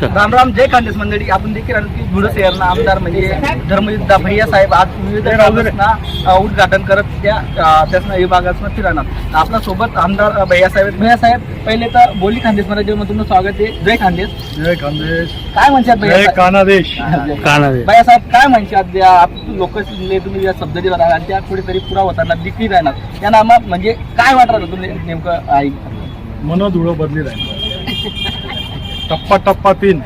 राम राम, जय खानदेश मंडळी. आपण देखील आलो की धुळे शहरना आमदार म्हणजे धर्मयुद्ध भैया साहेब आज विविध कामांना उद्घाटन करत त्यासना विभागात फिरणार. आपल्या सोबत आमदार भैया साहेब. भैया साहेब, पहिले तर बोली खानदेश मध्ये तुमचं स्वागत आहे. जय खानदेश. जय खानदेश. काय म्हणतात भैया साहेब? कानादेश. भैया साहेब काय म्हणतात लोक तुम्ही ज्या शब्द दिला आणि त्या कुठेतरी पुरा होताना दिखली राहणार या नामा म्हणजे काय वाटणार तुम्ही नेमकं आई मन धुळं बदली राहील. टप्पा टप्पा 3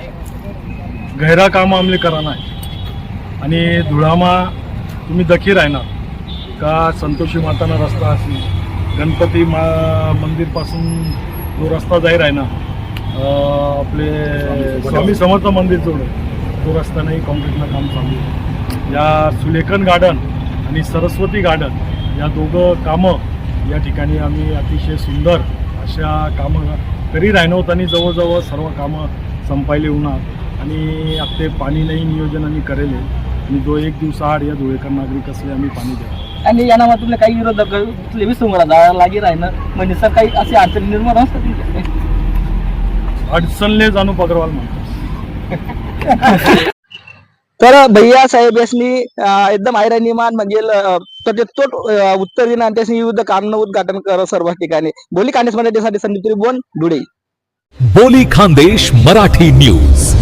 गहरा काम आमले कराना आहे आणि धुळामा तुम्ही दखी राहणार का संतोषी माताना रस्ता असेल, गणपती मंदिर पासून जो रस्ता जाई राहणार आपले स्वामी समर्थ मंदिर जोड तो रस्ता नाही कॉन्क्रीटनं काम चालू आहे. या सुलेखन गार्डन आणि सरस्वती गार्डन या दोघं कामं या ठिकाणी आम्ही अतिशय सुंदर अशा कामं करी राहणवत आणि जवळजवळ सर्व कामं संपायले होणार आणि आता ते पाणी नाही नियोजन आम्ही करेल आणि जो 1 दिवस आड या धुळेकर नागरिक असले आम्ही पाणी देऊ आणि या नावात तुला काही विरोधक विसंगला जायला लागी राहणं म्हणजे सर काही असे अडचणी निर्माण असतात. अडचणले जानू अग्रवाल म्हणतात. तर भैया साहेब यांनी एकदम ऐराणीमान म्हणजे तोट उत्तर दिना आणि त्यांनी विविध कामनं उद्घाटन कर सर्व ठिकाणी. बोली खानदेश मध्ये संदीप त्रिभुवन धुळे. बोली खानदेश मराठी न्यूज.